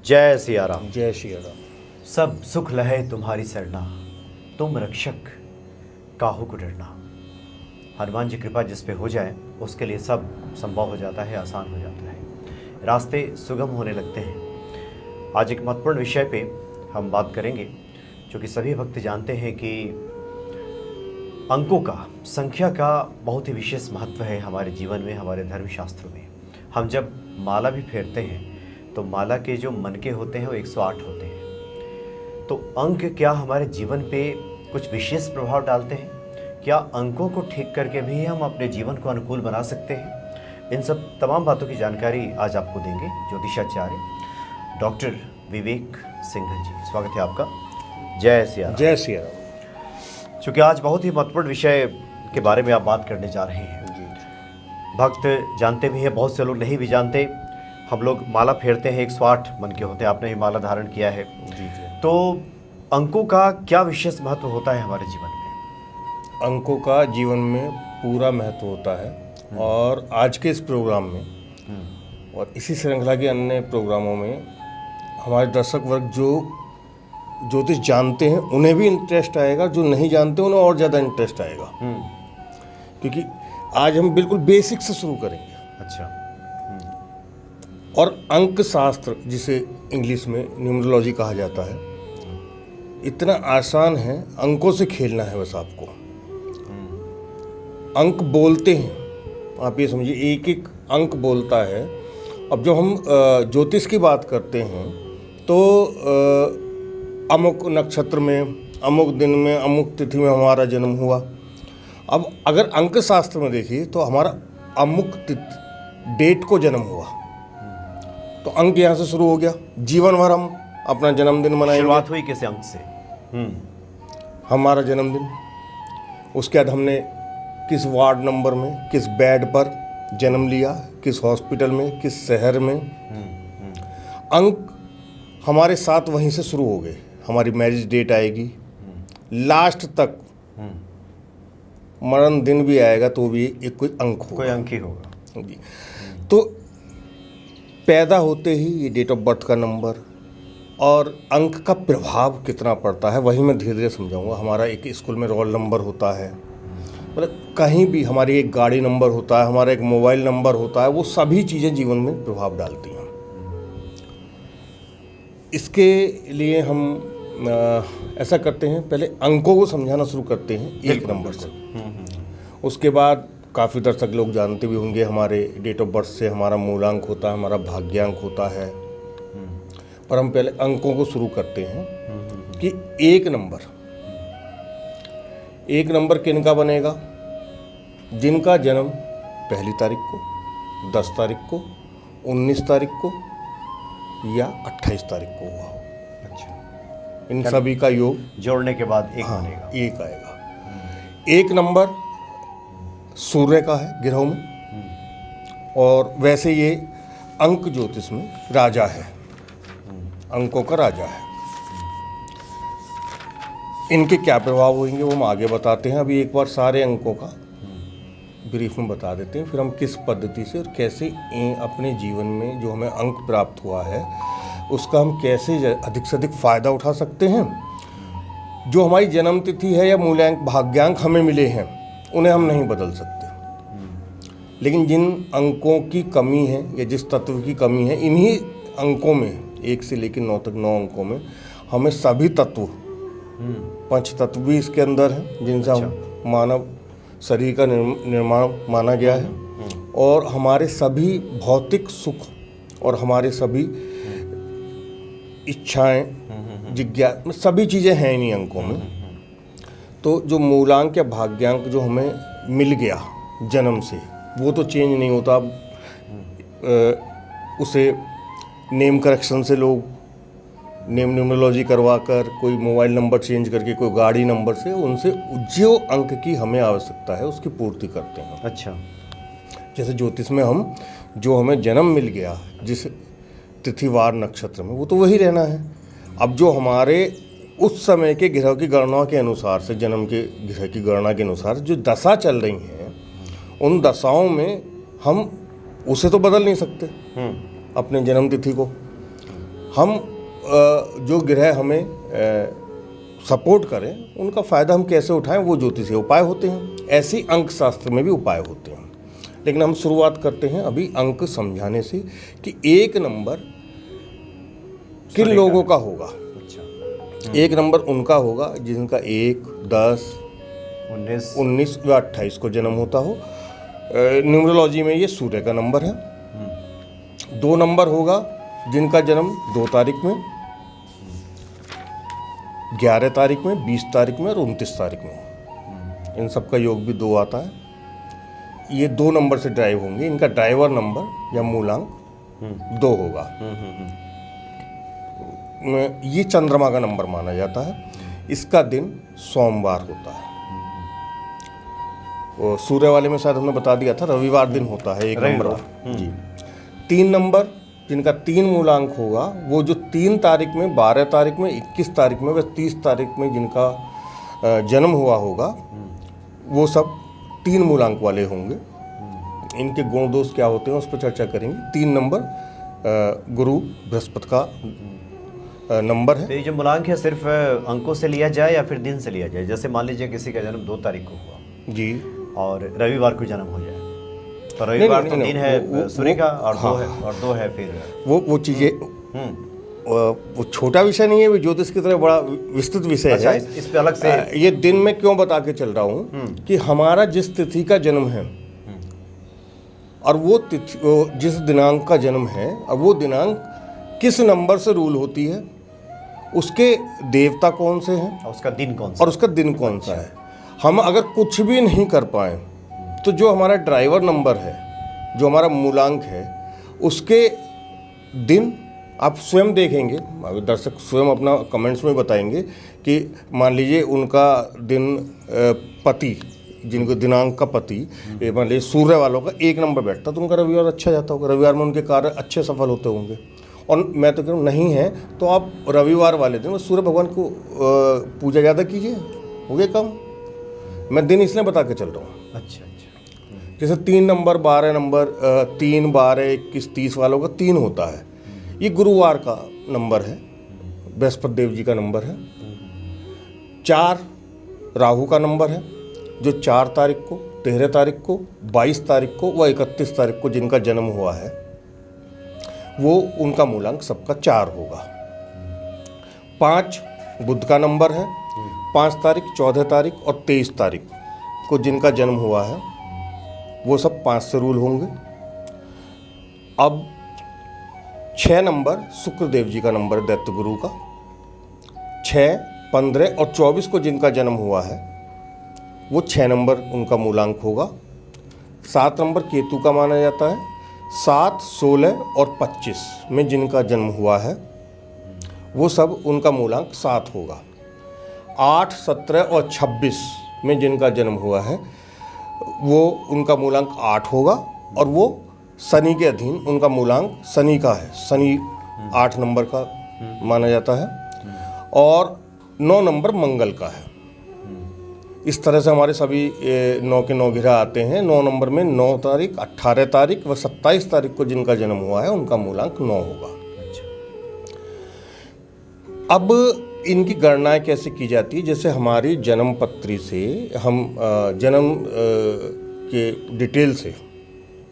जय सिया राम। जय श्री राम। सब सुख लहे तुम्हारी सरना, तुम रक्षक काहू को डरना। हनुमान जी कृपा जिस पे हो जाए उसके लिए सब संभव हो जाता है, आसान हो जाता है, रास्ते सुगम होने लगते हैं। आज एक महत्वपूर्ण विषय पे हम बात करेंगे जो कि सभी भक्त जानते हैं कि अंकों का, संख्या का बहुत ही विशेष महत्व है हमारे जीवन में, हमारे धर्मशास्त्रों में। हम जब माला भी फेरते हैं तो माला के जो मनके होते हैं वो 108 होते हैं। तो अंक क्या हमारे जीवन पे कुछ विशेष प्रभाव डालते हैं? क्या अंकों को ठीक करके भी हम अपने जीवन को अनुकूल बना सकते हैं? इन सब तमाम बातों की जानकारी आज आपको देंगे ज्योतिषाचार्य डॉक्टर विवेक सिंघल जी। स्वागत है आपका। जय सिया राम। जय श्री राम। चूँकि आज बहुत ही महत्वपूर्ण विषय के बारे में आप बात करने जा रहे हैं। भक्त जानते भी हैं, बहुत से लोग नहीं भी जानते। हम लोग माला फेरते हैं, 108 मन के होते हैं, आपने भी माला धारण किया है। जी। तो अंकों का क्या विशेष महत्व होता है हमारे जीवन में? अंकों का जीवन में पूरा महत्व होता है और आज के इस प्रोग्राम में और इसी श्रृंखला के अन्य प्रोग्रामों में हमारे दर्शक वर्ग जो ज्योतिष जानते हैं उन्हें भी इंटरेस्ट आएगा, जो नहीं जानते उन्हें और ज़्यादा इंटरेस्ट आएगा। क्योंकि आज हम बिल्कुल बेसिक से शुरू करेंगे। अच्छा। और अंक शास्त्र, जिसे इंग्लिश में न्यूमरोलॉजी कहा जाता है, इतना आसान है, अंकों से खेलना है बस आपको। अंक बोलते हैं, आप ये समझिए, एक एक अंक बोलता है। अब जब हम ज्योतिष की बात करते हैं तो अमुक नक्षत्र में, अमुक दिन में, अमुक तिथि में हमारा जन्म हुआ। अब अगर अंक शास्त्र में देखिए तो हमारा अमुक डेट को जन्म हुआ, तो अंक यहाँ से शुरू हो गया। जीवन भर हम अपना जन्मदिन मनाएंगे। शुरुआत हुई किस अंक से? हमारा जन्मदिन, उसके बाद हमने किस वार्ड नंबर में, किस बेड पर जन्म लिया, किस हॉस्पिटल में, किस शहर में। अंक हमारे साथ वहीं से शुरू हो गए। हमारी मैरिज डेट आएगी, लास्ट तक मरण दिन भी आएगा तो भी एक कोई अंक होगा, कोई अंक ही होगा जी। तो पैदा होते ही ये डेट ऑफ बर्थ का नंबर और अंक का प्रभाव कितना पड़ता है वही मैं धीरे धीरे समझाऊंगा। हमारा एक स्कूल में रोल नंबर होता है, मतलब कहीं भी हमारी एक गाड़ी नंबर होता है, हमारा एक मोबाइल नंबर होता है, वो सभी चीज़ें जीवन में प्रभाव डालती हैं। इसके लिए हम ऐसा करते हैं, पहले अंकों को समझाना शुरू करते हैं एक नंबर से। उसके बाद काफ़ी दर्शक लोग जानते भी होंगे, हमारे डेट ऑफ बर्थ से हमारा मूलांक होता है, हमारा भाग्यांक होता है। पर हम पहले अंकों को शुरू करते हैं कि एक नंबर किनका बनेगा? जिनका जन्म 1 तारीख को, 10 तारीख को, 19 तारीख को या 28 तारीख को हुआ हो। अच्छा। इन सभी का योग जोड़ने के बाद एक बनेगा। एक आएगा। एक नंबर सूर्य का है ग्रहों में, और वैसे ये अंक ज्योतिष में राजा है, अंकों का राजा है। इनके क्या प्रभाव होंगे वो हम आगे बताते हैं। अभी एक बार सारे अंकों का ब्रीफ में बता देते हैं, फिर हम किस पद्धति से और कैसे अपने जीवन में जो हमें अंक प्राप्त हुआ है उसका हम कैसे अधिक से अधिक फ़ायदा उठा सकते हैं। जो हमारी जन्म तिथि है या मूल्यांक, भाग्यांक हमें मिले हैं, उन्हें हम नहीं बदल सकते। लेकिन जिन अंकों की कमी है या जिस तत्व की कमी है, इन्हीं अंकों में 1 से लेकर 9 तक 9 अंकों में हमें सभी तत्व, 5 तत्व भी इसके अंदर हैं जिनसे हम मानव शरीर का निर्माण माना गया है, और हमारे सभी भौतिक सुख और हमारे सभी इच्छाएं, जिज्ञासा, सभी चीज़ें हैं इन्हीं अंकों में। तो जो मूलांक या भाग्यांक जो हमें मिल गया जन्म से, वो तो चेंज नहीं होता। उसे नेम करेक्शन से लोग नेम न्यूमरोलॉजी करवा कर, कोई मोबाइल नंबर चेंज करके, कोई गाड़ी नंबर से, उनसे जो अंक की हमें आवश्यकता है उसकी पूर्ति करते हैं। अच्छा। जैसे ज्योतिष में हम जो हमें जन्म मिल गया जिस तिथिवार नक्षत्र में, वो तो वही रहना है। अब जो हमारे उस समय के ग्रह की गणना के अनुसार से, जन्म के ग्रह की गणना के अनुसार जो दशा चल रही हैं, उन दशाओं में हम उसे तो बदल नहीं सकते अपने जन्म तिथि को। हम जो ग्रह हमें सपोर्ट करें उनका फ़ायदा हम कैसे उठाएं, वो ज्योतिषीय उपाय होते हैं। ऐसे ही अंक शास्त्र में भी उपाय होते हैं। लेकिन हम शुरुआत करते हैं अभी अंक समझाने से कि एक नंबर किन लोगों का होगा। अच्छा। एक नंबर उनका होगा जिनका 1, 10, 19 या 28 को जन्म होता हो। न्यूमरोलॉजी में ये सूर्य का नंबर है। 2 नंबर होगा जिनका जन्म 2 तारीख में, 11 तारीख में, 20 तारीख में और 29 तारीख में। इन सब का योग भी 2 आता है। ये 2 नंबर से ड्राइव होंगे। इनका ड्राइवर नंबर या मूलांक 2 होगा। ये चंद्रमा का नंबर माना जाता है। इसका दिन सोमवार होता है। वो सूर्य वाले में शायद हमने बता दिया था, रविवार दिन होता है। एक नंबर जी। 3 नंबर जिनका 3 मूलांक होगा, वो जो 3 तारीख में, 12 तारीख में, 21 तारीख में व 30 तारीख में जिनका जन्म हुआ होगा, वो सब 3 मूलांक वाले होंगे। इनके गुण दोष क्या होते हैं उस पर चर्चा करेंगे। 3 नंबर गुरु बृहस्पति का नंबर है। तो ये जो मूलांक है सिर्फ अंकों से लिया जाए या फिर दिन से लिया जाए? जैसे मान लीजिए किसी का जन्म 2 तारीख को हुआ जी और रविवार को जन्म हो जाए, तो रविवार तो दिन है सूर्य का और 2 है और 2 है फिर वो चीज़ें वो छोटा विषय नहीं है, वो ज्योतिष की तरह बड़ा विस्तृत विषय अच्छा, है। इस पे अलग से ये दिन में क्यों बता के चल रहा हूँ कि हमारा जिस तिथि का जन्म है और वो तिथि जिस दिनांक का जन्म है और वो दिनांक किस नंबर से रूल होती है, उसके देवता कौन से हैं, उसका दिन कौन सा और उसका दिन कौन सा है। हम अगर कुछ भी नहीं कर पाए तो जो हमारा ड्राइवर नंबर है, जो हमारा मूलांक है, उसके दिन आप स्वयं देखेंगे। दर्शक स्वयं अपना कमेंट्स में बताएंगे कि मान लीजिए उनका दिन पति, जिनको दिनांक का पति मान लीजिए सूर्य वालों का 1 नंबर बैठता तो उनका रविवार अच्छा जाता होगा, रविवार में उनके कार्य अच्छे सफल होते होंगे। और मैं तो कह रहा हूँ नहीं है तो आप रविवार वाले दिन सूर्य भगवान को पूजा ज़्यादा कीजिए, हो गया काम। मैं दिन इसलिए बता के चल रहा हूँ। अच्छा। जैसे 3 नंबर, 12 नंबर, 3, 12, 21, 30 वालों का 3 होता है। ये गुरुवार का नंबर है, बृहस्पति देव जी का नंबर है। 4 राहु का नंबर है, जो 4 तारीख को, 13 तारीख को, 22 तारीख को व 31 तारीख को जिनका जन्म हुआ है, वो उनका मूलांक सबका 4 होगा। 5 बुध का नंबर है, 5 तारीख, 14 तारीख और 23 तारीख को जिनका जन्म हुआ है, वो सब 5 से रूल होंगे। अब 6 नंबर शुक्र देव जी का नंबर है, दैत्य गुरु का। 6, 15 और 24 को जिनका जन्म हुआ है, वो 6 नंबर उनका मूलांक होगा। 7 नंबर केतु का माना जाता है। 7, 16 और 25 में जिनका जन्म हुआ है, वो सब उनका मूलांक 7 होगा। 8, 17 और 26 में जिनका जन्म हुआ है, वो उनका मूलांक 8 होगा और वो शनि के अधीन उनका मूलांक शनि का है। शनि 8 नंबर का माना जाता है और 9 नंबर मंगल का है। इस तरह से हमारे सभी 9 के 9 ग्रह आते हैं। 9 नंबर में 9 तारीख, 18 तारीख व 27 तारीख को जिनका जन्म हुआ है, उनका मूलांक 9 होगा। अब इनकी गणनाएं कैसे की जाती है? जैसे हमारी जन्म पत्री से हम जन्म के डिटेल से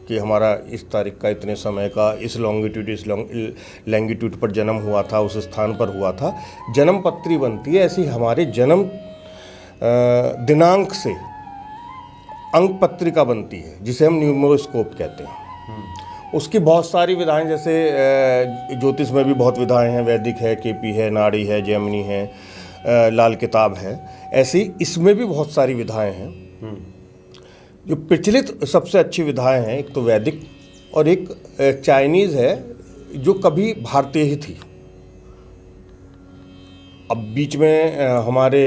कि हमारा इस तारीख का, इतने समय का, इस लॉन्गिट्यूड, इस लैंगिट्यूड पर जन्म हुआ था, उस स्थान पर हुआ था, जन्म पत्री बनती है। ऐसी हमारे जन्म दिनांक से अंक पत्रिका बनती है, जिसे हम न्यूमरोस्कोप कहते हैं। उसकी बहुत सारी विधाएं, जैसे ज्योतिष में भी बहुत विधाएं हैं। वैदिक है, केपी है, नाड़ी है, जैमिनी है, लाल किताब है। ऐसी इसमें भी बहुत सारी विधाएं हैं। जो प्रचलित सबसे अच्छी विधाएं हैं, एक तो वैदिक और एक चाइनीज़ है, जो कभी भारतीय ही थी। अब बीच में हमारे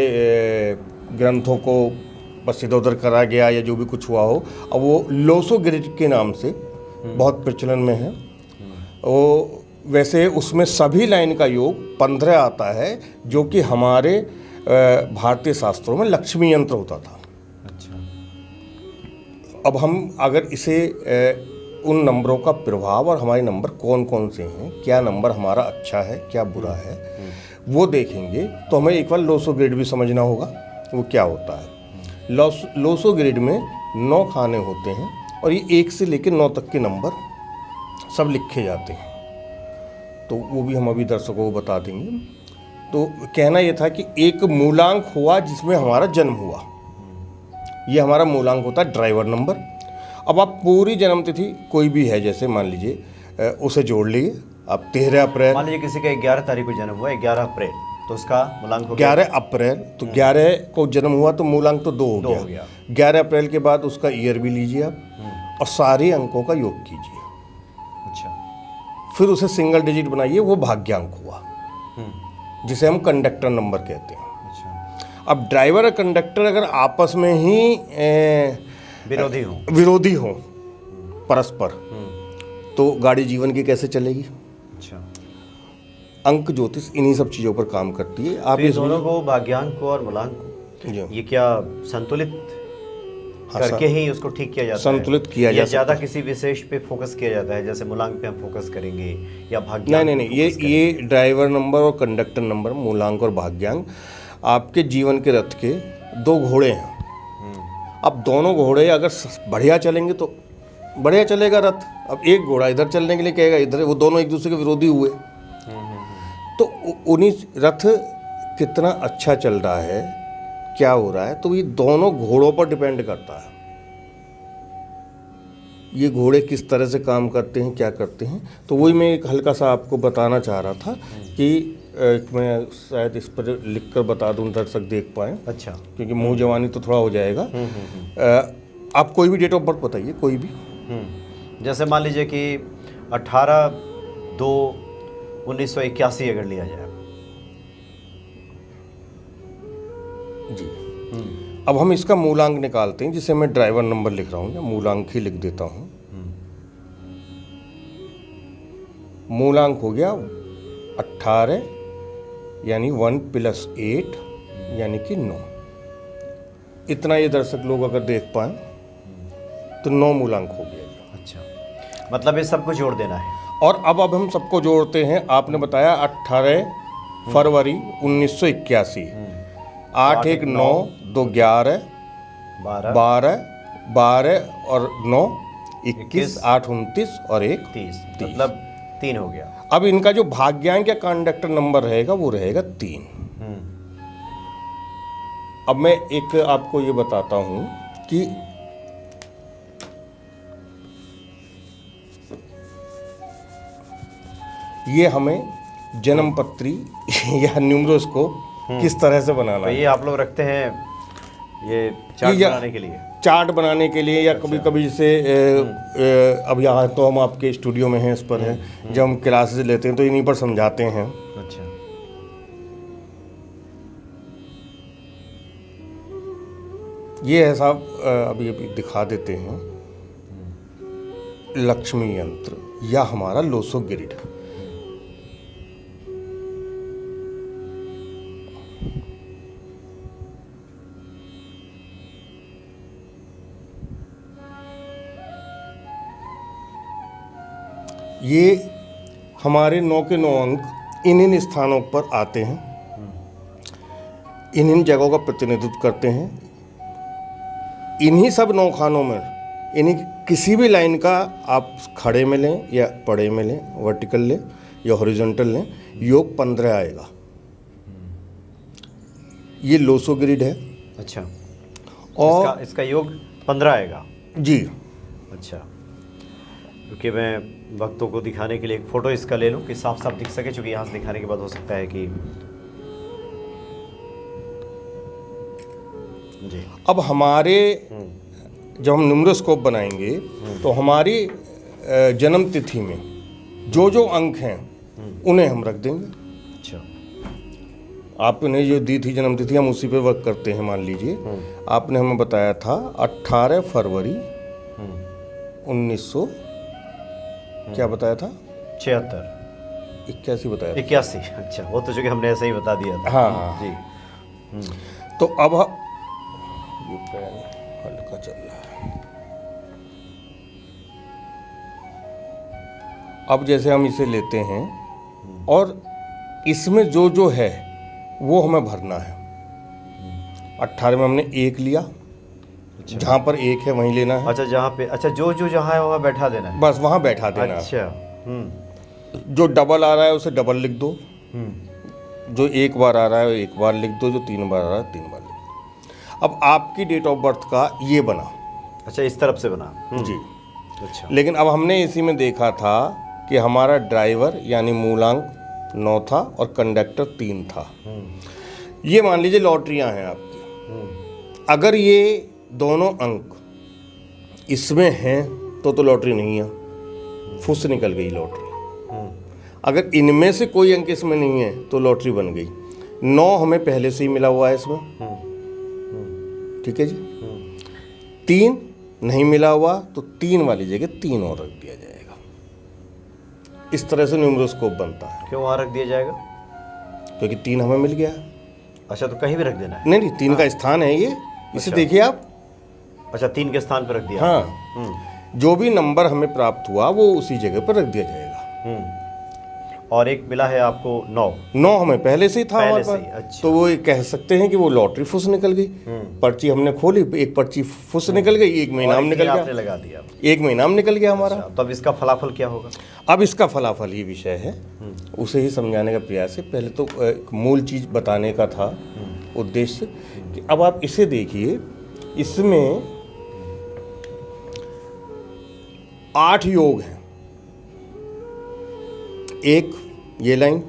ग्रंथों को बस इधर उधर करा गया या जो भी कुछ हुआ हो, अब वो लोसो ग्रिड के नाम से बहुत प्रचलन में है। वो वैसे उसमें सभी लाइन का योग 15 आता है, जो कि हमारे भारतीय शास्त्रों में लक्ष्मी यंत्र होता था। अच्छा। अब हम अगर इसे उन नंबरों का प्रभाव और हमारे नंबर कौन कौन से हैं, क्या नंबर हमारा अच्छा है क्या बुरा है, वो देखेंगे। तो हमें एक बार लोसो ग्रिड भी समझना होगा वो क्या होता है। लोसो ग्रिड में 9 खाने होते हैं और ये 1 से लेकर 9 तक के नंबर सब लिखे जाते हैं। तो वो भी हम अभी दर्शकों को बता देंगे। तो कहना ये था कि एक मूलांक हुआ जिसमें हमारा जन्म हुआ, ये हमारा मूलांक होता है ड्राइवर नंबर। अब आप पूरी जन्म तिथि कोई भी है, जैसे मान लीजिए उसे जोड़ लीजिए। अब 13 अप्रैल, मान लीजिए किसी का 11 तारीख को जन्म हुआ, 11 अप्रैल, तो उसका मूलांक हो गया 11 अप्रैल, तो 11 को जन्म हुआ तो मूलांक तो 2 हो हो गया। 11 अप्रैल के बाद उसका ईयर भी लीजिए आप और सारे अंकों का योग कीजिए। अच्छा। फिर उसे सिंगल डिजिट बनाइए, वो भाग्यांक हुआ जिसे हम कंडक्टर नंबर कहते हैं। अच्छा। अब ड्राइवर और कंडक्टर अगर आपस में ही विरोधी हो परस्पर, तो गाड़ी जीवन की कैसे चलेगी। अच्छा। अंक ज्योतिष इन्हीं सब चीज़ों पर काम करती है। आप तो ये दोनों को, भाग्यांक को और मूलांक को, जी ये क्या संतुलित करके ही उसको ठीक किया जाता है? संतुलित किया जा सकता है। ज़्यादा किसी विशेष पे फोकस किया जाता है, जैसे मूलांक पे हम फोकस करेंगे या भाग्यांक? नहीं, ये ड्राइवर नंबर और कंडक्टर नंबर, मूलांक और भाग्यांक आपके जीवन के रथ के 2 घोड़े हैं। अब दोनों घोड़े अगर बढ़िया चलेंगे तो बढ़िया चलेगा रथ। अब एक घोड़ा इधर चलने के लिए कहेगा इधर, वो दोनों एक दूसरे के विरोधी हुए। तो उन्हीं रथ कितना अच्छा चल रहा है, क्या हो रहा है, तो ये दोनों घोड़ों पर डिपेंड करता है। ये घोड़े किस तरह से काम करते हैं, क्या करते हैं। तो वही मैं एक हल्का सा आपको बताना चाह रहा था कि मैं शायद इस पर लिख कर बता दूं, दर्शक देख पाएँ। अच्छा। क्योंकि मुँह जवानी तो थोड़ा हो जाएगा। आप कोई भी डेट ऑफ बर्थ बताइए, कोई भी। जैसे मान लीजिए कि 18/2/1981 अगर लिया जाए जी। अब हम इसका मूलांक निकालते हैं, जिसे मैं ड्राइवर नंबर लिख रहा हूँ या मूलांक ही लिख देता हूँ। मूलांक हो गया 18 यानी 1 + 8 यानी कि 9। इतना ये दर्शक लोग अगर देख पाए तो 9 मूलांक हो गया। अच्छा, मतलब ये सबको जोड़ देना है। और अब हम सबको जोड़ते हैं। आपने बताया 18 फरवरी 1981, 8 1 9 2 11 12 12 और 9 21 8 29 और 1 30, मतलब 3 हो गया। अब इनका जो भाग्यांक या कंडक्टर नंबर रहेगा वो रहेगा 3। अब मैं एक आपको ये बताता हूं कि ये हमें जन्मपत्री या न्यूमरोस्कोप किस तरह से बनाना है। ये आप लोग रखते हैं ये चार्ट बनाने के लिए? चार्ट बनाने के लिए, या कभी कभी जैसे अब यहाँ तो हम आपके स्टूडियो में हैं, इस पर हैं, जब हम क्लासेस लेते हैं तो इन्हीं पर समझाते हैं। अच्छा। ये है साहब, अभी दिखा देते हैं। लक्ष्मी यंत्र या हमारा लोसो ग्रिड। ये हमारे 9 के 9 अंक इन स्थानों पर आते हैं, इन जगहों का प्रतिनिधित्व करते हैं। इन्हीं सब 9 खानों में, इन्हीं किसी भी लाइन का आप खड़े में लें या पड़े में लें, वर्टिकल लें या हॉरिजॉन्टल लें, योग 15 आएगा। ये लोसो ग्रिड है। अच्छा। और इसका योग 15 आएगा जी। अच्छा, क्योंकि मैं भक्तों को दिखाने के लिए एक फ़ोटो इसका ले लूँ कि साफ साफ दिख सके, क्योंकि यहाँ से दिखाने के बाद हो सकता है कि जी। अब हमारे जब हम न्यूमरोस्कोप बनाएंगे तो हमारी जन्म तिथि में जो जो अंक हैं उन्हें हम रख देंगे। अच्छा। आपने जो दी थी जन्म तिथि, हम उसी पे वर्क करते हैं। मान लीजिए आपने हमें बताया था 18 फरवरी 1900 क्या बताया था? 76 81 बताया था। 81। अच्छा, वो तो चूँकि हमने ऐसे ही बता दिया था। हाँ जी। तो अब ये पेन हल्का चल रहा है। अब जैसे हम इसे लेते हैं और इसमें जो जो है वो हमें भरना है। 18 में हमने 1 लिया, जहाँ पर 1 है वहीं लेना है। अच्छा, जहाँ पे, अच्छा, जो जो जहाँ है वहाँ बैठा देना है। बस वहाँ बैठा देना है। अच्छा। जो डबल आ रहा है उसे डबल लिख दो, हम्म। जो 1 बार आ रहा है 1 बार लिख दो, जो 3 बार आ रहा है 3 बार लिख दो। अब आपकी डेट ऑफ बर्थ का ये बना। अच्छा, इस तरफ से बना। जी। अच्छा। लेकिन अब हमने इसी में देखा था कि हमारा ड्राइवर यानी मूलांक 9 था और कंडक्टर 3 था। ये मान लीजिए लॉटरियां हैं आपकी। अगर ये दोनों अंक इसमें हैं तो लॉटरी नहीं है, फुस निकल गई लॉटरी। अगर इनमें से कोई अंक इसमें नहीं है तो लॉटरी बन गई। 9 हमें पहले से ही मिला हुआ है इसमें, ठीक है जी। 3 नहीं मिला हुआ तो 3 वाली जगह 3 और रख दिया जाएगा। इस तरह से न्यूमरोस्कोप बनता है। क्यों वहाँ रख दिया जाएगा? क्योंकि 3 हमें मिल गया है। अच्छा, तो कहीं भी रख देना है? नहीं, 3 का स्थान है ये, इसे अच्छा। देखिए आप। अच्छा, 3 के स्थान पर रख दिया। हाँ, जो भी नंबर हमें प्राप्त हुआ वो उसी जगह पर रख दिया जाएगा। और एक मिला है आपको 9 हमें पहले से ही था हमारे से ही, पास। अच्छा। तो वो ये कह सकते हैं कि वो लॉटरी फुस निकल गई। पर्ची हमने खोली, एक पर्ची फुस निकल गई, एक महीना में निकल आपने गया, लगा दिया। एक महीना में निकल गया हमारा। अच्छा, तो अब इसका फलाफल क्या होगा? अब इसका फलाफल ही विषय है, उसे ही समझाने का प्रयास है। पहले तो एक मूल चीज बताने का था उद्देश्य कि अब आप इसे देखिए, इसमें 8 योग हैं। एक ये लाइन,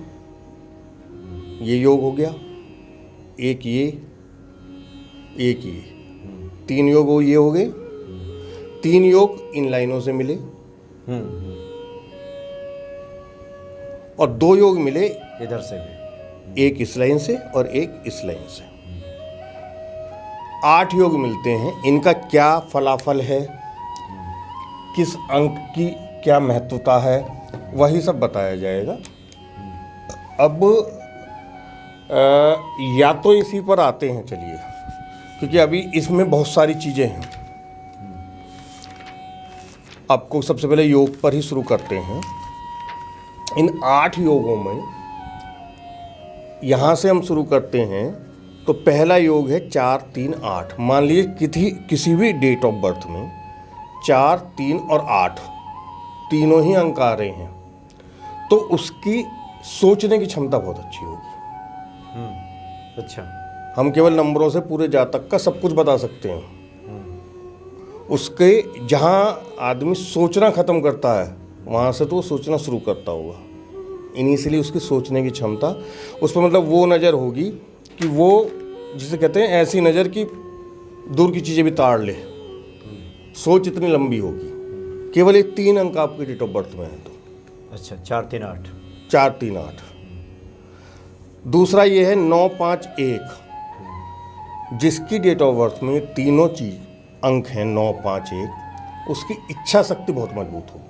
ये योग हो गया, एक ये, एक ये, 3 योग ये हो गए। 3 योग इन लाइनों से मिले और 2 योग मिले इधर से भी, एक इस लाइन से और एक इस लाइन से। 8 योग मिलते हैं। इनका क्या फलाफल है, किस अंक की क्या महत्वता है, वही सब बताया जाएगा। अब या तो इसी पर आते हैं, चलिए, क्योंकि अभी इसमें बहुत सारी चीज़ें हैं। आपको सबसे पहले योग पर ही शुरू करते हैं। इन 8 योगों में यहाँ से हम शुरू करते हैं तो पहला योग है 4, 3, 8। मान लीजिए किसी भी डेट ऑफ बर्थ में 4, 3 और 8 तीनों ही अंक आ रहे हैं तो उसकी सोचने की क्षमता बहुत अच्छी होगी। अच्छा, हम केवल नंबरों से पूरे जातक का सब कुछ बता सकते हैं। उसके जहाँ आदमी सोचना ख़त्म करता है वहाँ से तो वो सोचना शुरू करता होगा। इनिशियली उसकी सोचने की क्षमता, उस पर मतलब वो नज़र होगी कि वो जिसे कहते हैं ऐसी नज़र कि दूर की चीज़ें भी ताड़ ले। सोच इतनी लंबी होगी। केवल ये 3 अंक आपके डेट ऑफ बर्थ में है तो। अच्छा, 4, 3, 8। 4, 3, 8। दूसरा ये है 9, 5, 1। जिसकी डेट ऑफ बर्थ में तीनों चीज अंक हैं 9, 5, 1, उसकी इच्छा शक्ति बहुत मजबूत होगी।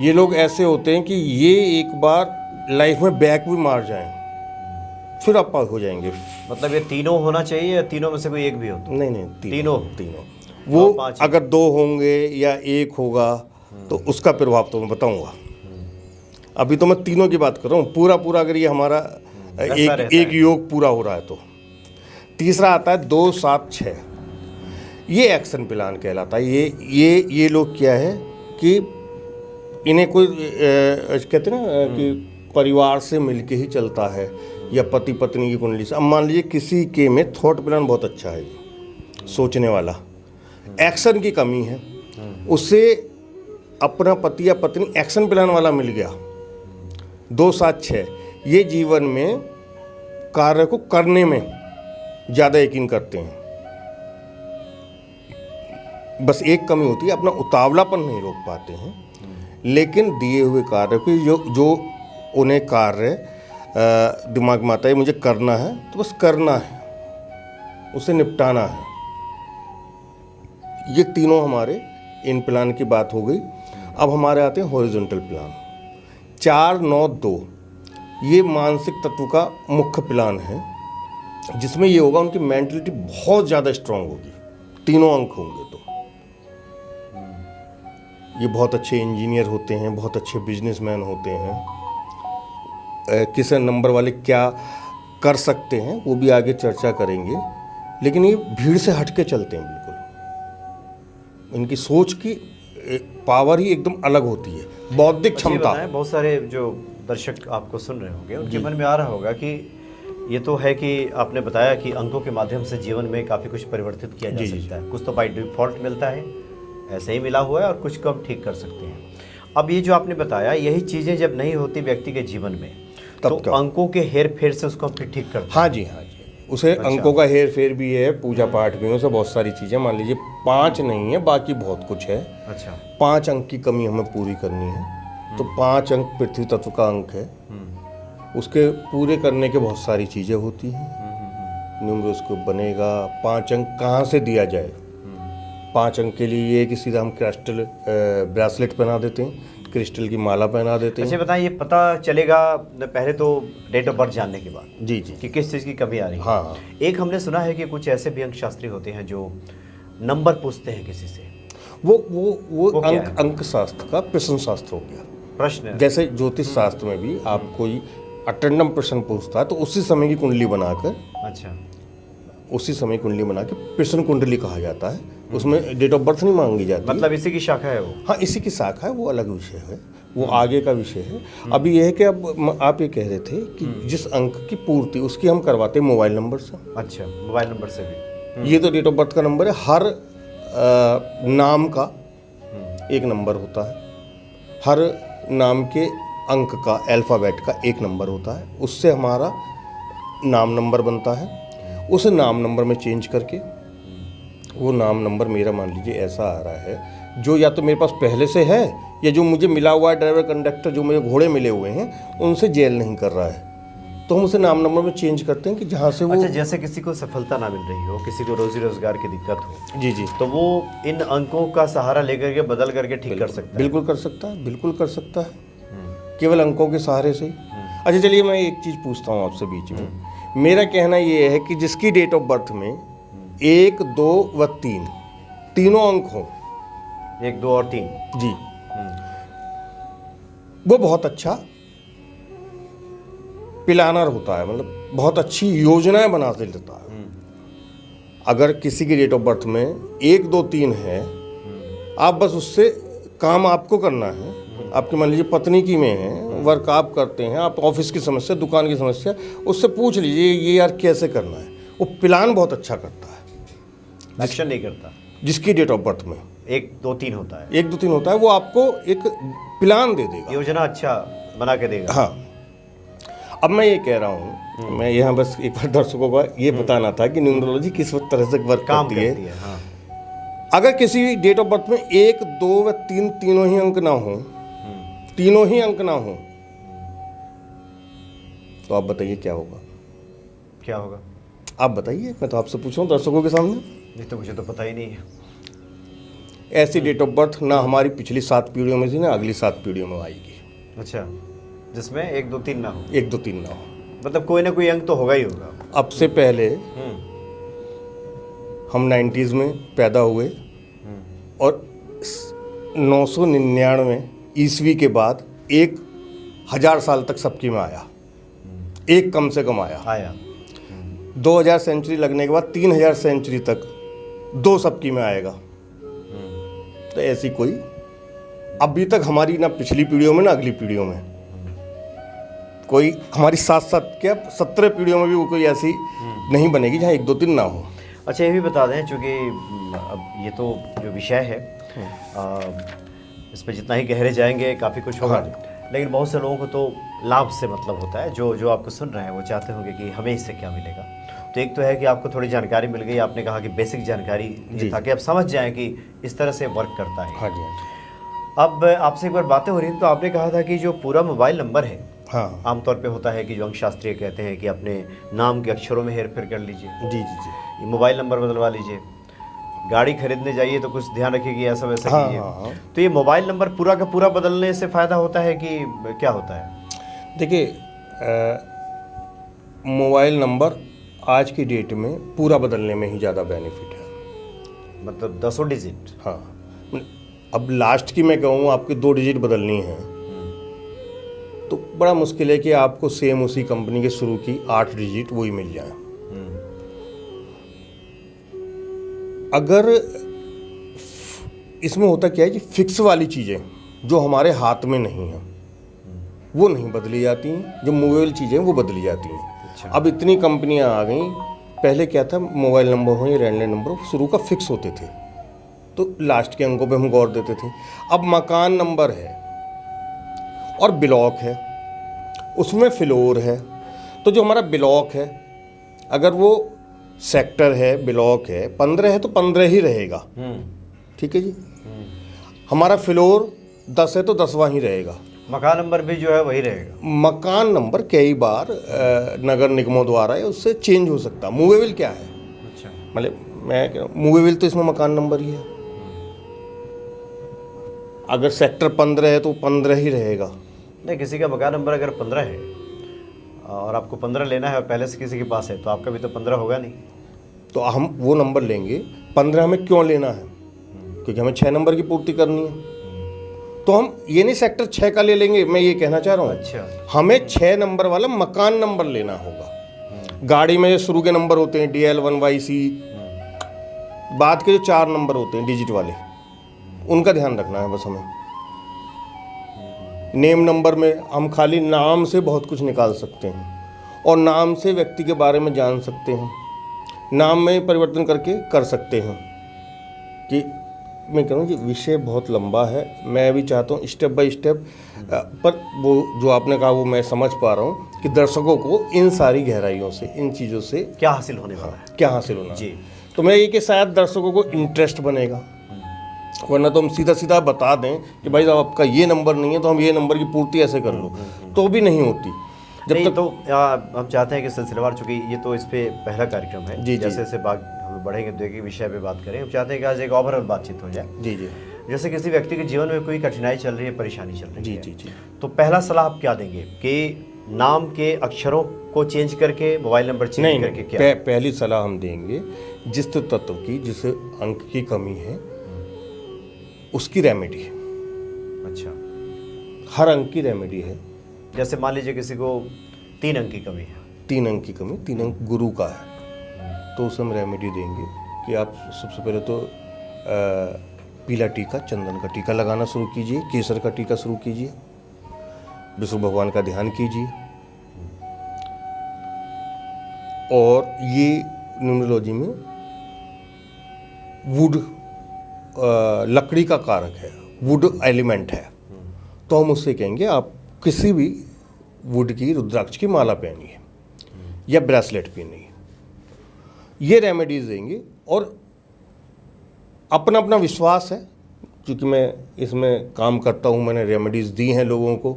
ये लोग ऐसे होते हैं कि ये एक बार लाइफ में बैक भी मार जाएं फिर आप पास हो जाएंगे। मतलब ये तीनों होना चाहिए या तीनों में से कोई एक भी हो? नहीं, तीनों। वो 9, 5, अगर 2 होंगे या 1 होगा तो उसका प्रभाव तो मैं बताऊंगा। अभी तो मैं तीनों की बात कर रहा हूँ। पूरा अगर ये हमारा एक योग पूरा हो रहा है तो। तीसरा आता है 2, 7, 6। ये एक्शन प्लान कहलाता है। ये लोग क्या है कि इन्हें कोई कहते हैं ना कि परिवार से मिलके ही चलता है या पति पत्नी की कुंडली से। अब मान लीजिए किसी के में थॉट प्लान बहुत अच्छा है, सोचने वाला, एक्शन की कमी है, उससे अपना पति या पत्नी एक्शन प्लान वाला मिल गया। 2, 7, 6 ये जीवन में कार्य को करने में ज़्यादा यकीन करते हैं। बस एक कमी होती है, अपना उतावलापन नहीं रोक पाते हैं, लेकिन दिए हुए कार्य को जो उन्हें कार्य दिमाग में आता है मुझे करना है तो बस करना है, उसे निपटाना है। ये तीनों हमारे इन प्लान की बात हो गई। अब हमारे आते हैं हॉरिजॉन्टल प्लान। 4, 9, 2 ये मानसिक तत्व का मुख्य प्लान है, जिसमें ये होगा उनकी मेंटलिटी बहुत ज़्यादा स्ट्रांग होगी। तीनों अंक होंगे तो ये बहुत अच्छे इंजीनियर होते हैं, बहुत अच्छे बिजनेसमैन होते हैं, किस नंबर वाले क्या कर सकते हैं वो भी आगे चर्चा करेंगे, लेकिन ये भीड़ से हट के चलते हैं बिल्कुल। इनकी सोच की पावर ही एकदम अलग होती है, बौद्धिक क्षमता। बहुत सारे जो दर्शक आपको सुन रहे होंगे उनके मन में आ रहा होगा कि ये तो है कि आपने बताया कि अंकों के माध्यम से जीवन में काफ़ी कुछ परिवर्तित किया जा सकता है, कुछ तो बाय डिफ़ॉल्ट मिलता है, ऐसे ही मिला हुआ है, और कुछ को हम ठीक कर सकते हैं। अब ये जो आपने बताया, यही चीज़ें जब नहीं होती व्यक्ति के जीवन में तो अंकों के हेर फेर से उसको हम फिर ठीक करते हैं। हाँ जी, हाँ जी, उसे अंकों का हेर फेर भी है, पूजा पाठ भी है, उसे बहुत सारी चीज़ें, मान लीजिए 5 नहीं है, बाकी बहुत कुछ है। अच्छा, 5 अंक की कमी हमें पूरी करनी है, तो 5 अंक पृथ्वी तत्व का अंक है, उसके पूरे करने के बहुत सारी चीज़ें होती हैं। न्यूमरल उसको बनेगा, 5 अंक कहाँ से दिया जाए। 5 अंक के लिए ये कि सीधा हम क्रिस्टल ब्रेसलेट पहना देते हैं, क्रिस्टल की माला पहना देते हैं। अच्छा बताएं, ये पता चलेगा पहले तो डेट ऑफ बर्थ जानने के बाद जी जी कि किस चीज़ की कमी आ रही है। हाँ, एक हमने सुना है कि कुछ ऐसे भी अंकशास्त्री होते हैं जो नंबर पूछते हैं किसी से, वो अंक शास्त्र का प्रश्न शास्त्र हो गया। प्रश्न जैसे ज्योतिष शास्त्र में भी आप कोई अटेंडम प्रश्न पूछता है तो उसी समय की कुंडली बनाकर, अच्छा, उसी समय कुंडली बना के प्रश्न कुंडली कहा जाता है, उसमें डेट ऑफ बर्थ नहीं मांगी जाती। मतलब इसी की शाखा है वो? हाँ, इसी की शाखा है, वो अलग विषय है, वो आगे का विषय है। अभी यह है कि अब आप ये कह रहे थे कि जिस अंक की पूर्ति उसकी हम करवाते हैं मोबाइल नंबर से। अच्छा, मोबाइल नंबर से भी? ये तो डेट ऑफ बर्थ का नंबर है। हर नाम का एक नंबर होता है, हर नाम के अंक का, अल्फ़ाबेट का एक नंबर होता है, उससे हमारा नाम नंबर बनता है। उस नाम नंबर में चेंज करके, वो नाम नंबर मेरा मान लीजिए ऐसा आ रहा है जो या तो मेरे पास पहले से है, या जो मुझे मिला हुआ है ड्राइवर कंडक्टर, जो मुझे घोड़े मिले हुए हैं उनसे जेल नहीं कर रहा है, तो हम उसे नाम नंबर में चेंज करते हैं कि जहाँ से वो। अच्छा, जैसे किसी को सफलता ना मिल रही हो, किसी को रोजी रोजगार की दिक्कत हो, जी जी, तो वो इन अंकों का सहारा लेकर के बदल करके ठीक कर सकता है? बिल्कुल कर सकता है, बिल्कुल कर सकता है, केवल अंकों के सहारे से ही। अच्छा चलिए, मैं एक चीज़ पूछता हूँ आपसे बीच में। मेरा कहना ये है कि जिसकी डेट ऑफ बर्थ में 1, 2 व 3 तीनों अंक हों, 1, 2 और 3 जी, वो बहुत अच्छा प्लानर होता है, मतलब बहुत अच्छी योजनाएं बना देता है। अगर किसी की डेट ऑफ बर्थ में 1, 2, 3 है, आप बस उससे काम आपको करना है। आपकी मान लीजिए पत्नी की में है, वर्क आप करते हैं, आप ऑफिस की समस्या, दुकान की समस्या, उससे पूछ लीजिए ये यार कैसे करना है, वो प्लान बहुत अच्छा करता है। एक्शन नहीं करता। जिसकी डेट ऑफ बर्थ में 1, 2, 3 होता है, 1, 2, 3 होता है, वो आपको एक प्लान दे देगा, योजना अच्छा बना के देगा। हाँ। अब मैं ये कह रहा हूँ, मैं यहाँ बस एक बार दर्शकों को ये बताना था कि न्यूमरोलॉजी किस तरह से वर्क करती है। हाँ। अगर किसी डेट ऑफ बर्थ में 1, 2 व 3 तीनों ही अंक ना हो, तीनों ही अंक ना हो, तो आप बताइए क्या होगा? क्या होगा आप बताइए, मैं तो आपसे पूछ रहा हूँ दर्शकों के सामने। ये तो मुझे तो पता ही नहीं है। ऐसी डेट ऑफ बर्थ ना हमारी पिछली 7 पीढ़ियों में थी, ना अगली 7 पीढ़ियों में आएगी। अच्छा, जिसमें 1, 2, 3 ना हो? 1, 2, 3 ना हो, मतलब कोई ना कोई अंक तो होगा ही होगा। अब से पहले हम 90s में पैदा हुए और 999 ईस्वी के बाद 1000 साल तक सबकी में आया, एक कम से कम आया। 2000 सेंचुरी लगने के बाद 3000 सेंचुरी तक 2 सबकी में आएगा। तो ऐसी कोई अभी तक हमारी ना पिछली पीढ़ियों में ना अगली पीढ़ियों में कोई, हमारी 7 क्या 17 पीढ़ियों में भी वो कोई ऐसी नहीं बनेगी जहाँ 1, 2, 3 ना हो। अच्छा, ये भी बता दें, चूँकि अब ये तो जो विषय है इस पर जितना ही गहरे जाएंगे काफ़ी कुछ होगा, लेकिन बहुत से लोगों को तो लाभ से मतलब होता है, जो आपको सुन रहे हैं वो चाहते होंगे कि हमें इससे क्या मिलेगा। तो एक तो है कि आपको थोड़ी जानकारी मिल गई, आपने कहा कि बेसिक जानकारी, ताकि आप समझ जाएं कि इस तरह से वर्क करता है। हाँ जी, हाँ जी। अब आपसे एक बार बातें हो रही थी, तो आपने कहा था कि जो पूरा मोबाइल नंबर है, हाँ, आमतौर पे होता है कि जो अंकशास्त्री कहते हैं कि अपने नाम के अक्षरों में हेर फेर कर लीजिए, जी जी जी, ये मोबाइल नंबर बदलवा लीजिए, गाड़ी खरीदने जाइए तो कुछ ध्यान रखिए कि ऐसा वैसा हाँ, कीजिए। हाँ। तो ये मोबाइल नंबर पूरा का पूरा बदलने से फ़ायदा होता है कि क्या होता है? देखिए, मोबाइल नंबर आज की डेट में पूरा बदलने में ही ज़्यादा बेनिफिट है। मतलब 10 डिजिट? हाँ, अब लास्ट की मैं कहूँ आपकी 2 डिजिट बदलनी है तो बड़ा मुश्किल है कि आपको सेम उसी कंपनी के शुरू की 8 डिजिट वही मिल जाए। अगर इसमें होता क्या है कि फिक्स वाली चीज़ें जो हमारे हाथ में नहीं हैं वो नहीं बदली जाती हैं, जो मूवेबल चीज़ें वो बदली जाती हैं। अच्छा। अब इतनी कंपनियां आ गई, पहले क्या था, मोबाइल नंबर हो या लैंडलाइन नंबर हो शुरू का फिक्स होते थे तो लास्ट के अंकों पे हम गौर देते थे। अब मकान नंबर है और ब्लॉक है, उसमें फ्लोर है, तो जो हमारा ब्लॉक है अगर वो सेक्टर है, ब्लॉक है, 15 है तो 15 ही रहेगा, ठीक है जी। हमारा फ्लोर 10 है तो 10वां ही रहेगा। मकान नंबर भी जो है वही रहेगा। मकान नंबर कई बार नगर निगमों द्वारा या उससे चेंज हो सकता। मूवेबल क्या है, अच्छा, मतलब मैं मूवेबल तो इसमें मकान नंबर ही है। अगर सेक्टर 15 है तो 15 ही रहेगा। नहीं, किसी का मकान नंबर अगर 15 है और आपको 15 लेना है और पहले से किसी के पास है तो आपका भी तो 15 होगा नहीं। तो हम वो नंबर लेंगे। 15 हमें क्यों लेना है, क्योंकि हमें 6 नंबर की पूर्ति करनी है। तो हम ये नहीं सेक्टर 6 का ले लेंगे, मैं ये कहना चाह रहा हूँ। अच्छा, हमें 6 नंबर वाला मकान नंबर लेना होगा। गाड़ी में जो शुरू के नंबर होते हैं DL1YC, बाद के जो 4 नंबर होते हैं डिजिट वाले, उनका ध्यान रखना है बस हमें। नेम नंबर में हम खाली नाम से बहुत कुछ निकाल सकते हैं और नाम से व्यक्ति के बारे में जान सकते हैं, नाम में परिवर्तन करके कर सकते हैं। कि मैं कहूँ कि विषय बहुत लंबा है, मैं भी चाहता हूँ स्टेप बाय स्टेप, पर वो जो आपने कहा वो मैं समझ पा रहा हूँ कि दर्शकों को इन सारी गहराइयों से, इन चीज़ों से क्या हासिल होने वाला है, क्या हासिल होना जी। तो मैं ये कि शायद दर्शकों को इंटरेस्ट बनेगा, वरना तो हम सीधा सीधा बता दें कि भाई साहब आपका ये नंबर नहीं है तो हम ये नंबर की पूर्ति ऐसे कर लो, तो भी नहीं होती। जब नहीं तक तो हम चाहते हैं कि सिलसिलेवार, चूँकि ये तो इस पे पहला कार्यक्रम है, जी, जैसे जैसे हम बढ़ेंगे तो एक ही विषय पे बात करें। हम चाहते हैं कि आज एक ओवरऑल बातचीत हो जाए। जी जी जैसे किसी व्यक्ति के जीवन में कोई कठिनाई चल रही है, परेशानी चल रही जी है, जी जी तो पहला सलाह आप क्या देंगे कि नाम के अक्षरों को चेंज करके, मोबाइल नंबर चेंज करके क्या? पहली सलाह हम देंगे जिस तत्व की, जिस अंक की कमी है उसकी रेमेडी है। अच्छा, हर अंक की रेमेडी है। जैसे मान लीजिए किसी को 3 अंक की कमी है, 3 अंक की कमी, 3 अंक गुरु का है, तो उसे हम रेमेडी देंगे कि आप सबसे पहले तो पीला टीका, चंदन का टीका लगाना शुरू कीजिए, केसर का टीका शुरू कीजिए, विष्णु भगवान का ध्यान कीजिए। और ये न्यूमरोलॉजी में वुड, लकड़ी का कारक है, वुड एलिमेंट है, तो हम उससे कहेंगे आप किसी भी वुड की, रुद्राक्ष की माला पहनिए या ब्रेसलेट पहनिए। ये रेमेडीज देंगे और अपना अपना विश्वास है, क्योंकि मैं इसमें काम करता हूँ, मैंने रेमेडीज़ दी हैं लोगों को।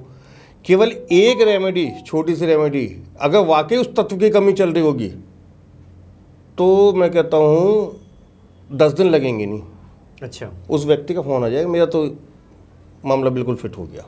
केवल एक रेमेडी, छोटी सी रेमेडी, अगर वाकई उस तत्व की कमी चल रही होगी तो मैं कहता हूँ 10 दिन लगेंगे नहीं, अच्छा, उस व्यक्ति का फ़ोन आ जाएगा, मेरा तो मामला बिल्कुल फिट हो गया।